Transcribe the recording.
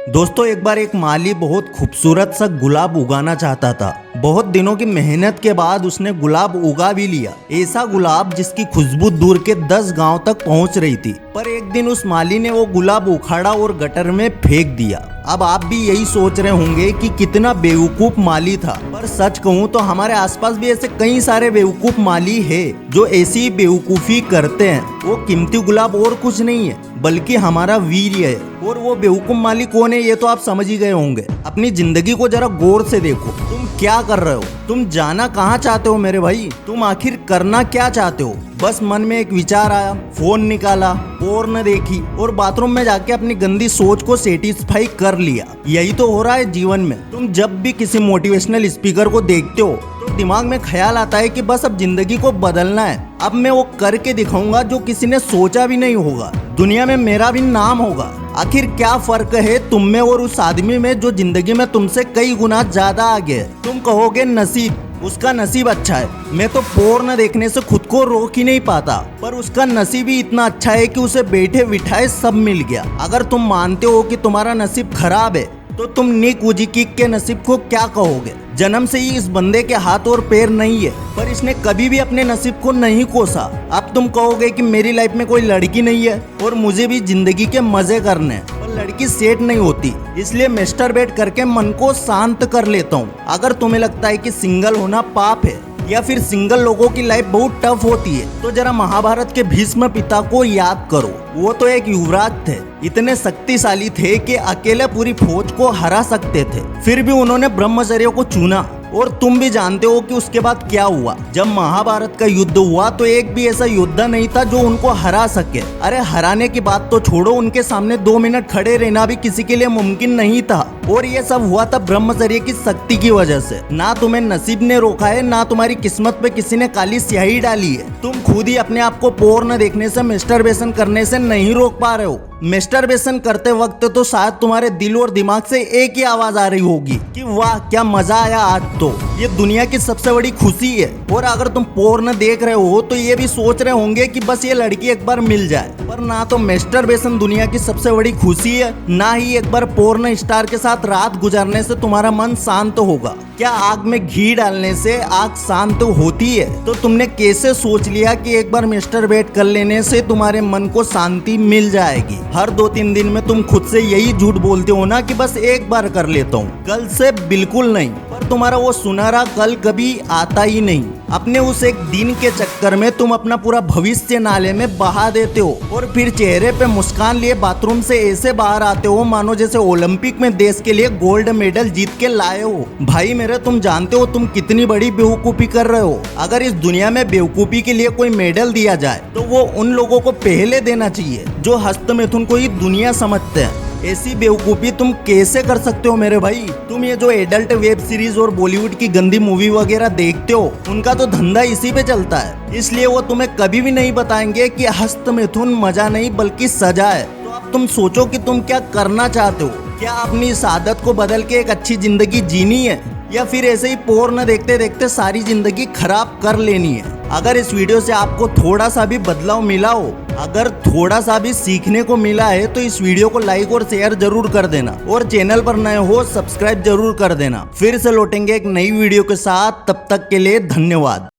दोस्तों एक बार एक माली बहुत खूबसूरत सा गुलाब उगाना चाहता था। बहुत दिनों की मेहनत के बाद उसने गुलाब उगा भी लिया। ऐसा गुलाब जिसकी खुशबू दूर के 10 गांव तक पहुंच रही थी। पर एक दिन उस माली ने वो गुलाब उखाड़ा और गटर में फेंक दिया। अब आप भी यही सोच रहे होंगे कि कितना बेवकूफ माली था। पर सच कहूँ तो हमारे आसपास भी ऐसे कई सारे बेवकूफ माली है जो ऐसी बेवकूफी करते हैं। वो कीमती गुलाब और कुछ नहीं है बल्कि हमारा वीर्य है। और वो बेवकूफ माली कौन है ये तो आप समझ ही गए होंगे। अपनी जिंदगी को जरा गौर से देखो, तुम क्या कर रहे हो? तुम जाना कहाँ चाहते हो मेरे भाई? तुम आखिर करना क्या चाहते हो? बस मन में एक विचार आया, फोन निकाला, पोर्न देखी और बाथरूम में जाके अपनी गंदी सोच को सेटिस्फाई कर लिया। यही तो हो रहा है जीवन में। तुम जब भी किसी मोटिवेशनल स्पीकर को देखते हो तो दिमाग में ख्याल आता है कि बस अब जिंदगी को बदलना है। अब मैं वो करके दिखाऊंगा जो किसी ने सोचा भी नहीं होगा। दुनिया में मेरा भी नाम होगा। आखिर क्या फर्क है तुम में और उस आदमी में जो जिंदगी में तुमसे कई गुना ज्यादा आगे है? तुम कहोगे नसीब, उसका नसीब अच्छा है। मैं तो पोर्न देखने से खुद को रोक ही नहीं पाता, पर उसका नसीब ही इतना अच्छा है कि उसे बैठे बिठाए सब मिल गया। अगर तुम मानते हो कि तुम्हारा नसीब खराब है तो तुम निक वुजिकिक के नसीब को क्या कहोगे? जन्म से ही इस बंदे के हाथ और पैर नहीं है, पर इसने कभी भी अपने नसीब को नहीं कोसा। अब तुम कहोगे कि मेरी लाइफ में कोई लड़की नहीं है और मुझे भी जिंदगी के मजे करने हैं, पर लड़की सेट नहीं होती, इसलिए मैस्टरबेट करके मन को शांत कर लेता हूँ। अगर तुम्हें लगता है कि सिंगल होना पाप है या फिर सिंगल लोगों की लाइफ बहुत टफ होती है तो जरा महाभारत के भीष्म पिता को याद करो। वो तो एक युवराज थे, इतने शक्तिशाली थे कि अकेले पूरी फौज को हरा सकते थे, फिर भी उन्होंने ब्रह्मचर्य को चुना। और तुम भी जानते हो कि उसके बाद क्या हुआ। जब महाभारत का युद्ध हुआ तो एक भी ऐसा योद्धा नहीं था जो उनको हरा सके। अरे हराने की बात तो छोड़ो, उनके सामने 2 मिनट खड़े रहना भी किसी के लिए मुमकिन नहीं था। और ये सब हुआ था ब्रह्मचर्य की शक्ति की वजह से। ना तुम्हें नसीब ने रोका है, ना तुम्हारी किस्मत पे किसी ने काली स्याही डाली है। तुम खुद ही अपने आप को पोर्न देखने से, मैस्टरबेशन करने से नहीं रोक पा रहे हो। मैस्टरबेशन करते वक्त तो शायद तुम्हारे दिल और दिमाग से एक ही आवाज आ रही होगी कि वाह क्या मजा आया आज तो, ये दुनिया की सबसे बड़ी खुशी है। और अगर तुम पोर्न देख रहे हो तो ये भी सोच रहे होंगे कि बस ये लड़की एक बार मिल जाए। पर ना तो मैस्टरबेशन दुनिया की सबसे बड़ी खुशी है, ना ही एक बार पोर्न स्टार के साथ रात गुजारने से तुम्हारा मन शांत होगा। क्या आग में घी डालने से आग शांत होती है? तो तुमने कैसे सोच लिया कि एक बार मैस्टरबेट कर लेने से तुम्हारे मन को शांति मिल जाएगी? हर 2-3 दिन में तुम खुद से यही झूठ बोलते हो ना कि बस एक बार कर लेता हूँ, कल से बिल्कुल नहीं। पर तुम्हारा वो सुनहरा कल कभी आता ही नहीं। अपने उस एक दिन के चक्कर में तुम अपना पूरा भविष्य नाले में बहा देते हो और फिर चेहरे पे मुस्कान लिए बाथरूम से ऐसे बाहर आते हो मानो जैसे ओलंपिक में देश के लिए गोल्ड मेडल जीत के लाए हो। भाई मेरे, तुम जानते हो तुम कितनी बड़ी बेवकूफी कर रहे हो। अगर इस दुनिया में बेवकूफी के लिए कोई मेडल दिया जाए तो वो उन लोगों को पहले देना चाहिए जो हस्तमैथुन को ही दुनिया समझते हैं। ऐसी बेवकूफी तुम कैसे कर सकते हो मेरे भाई? तुम ये जो एडल्ट वेब सीरीज और बॉलीवुड की गंदी मूवी वगैरह देखते हो, उनका तो धंधा इसी पे चलता है, इसलिए वो तुम्हें कभी भी नहीं बताएंगे कि हस्तमैथुन मजा नहीं बल्कि सजा है। तो अब तुम सोचो कि तुम क्या करना चाहते हो। क्या अपनी इस आदत को बदल के एक अच्छी जिंदगी जीनी है या फिर ऐसे ही पोर्न देखते देखते सारी जिंदगी खराब कर लेनी है? अगर इस वीडियो से आपको थोड़ा सा भी बदलाव मिला हो, अगर थोड़ा सा भी सीखने को मिला है तो इस वीडियो को लाइक और शेयर जरूर कर देना और चैनल पर नए हो सब्सक्राइब जरूर कर देना। फिर से लौटेंगे एक नई वीडियो के साथ, तब तक के लिए धन्यवाद।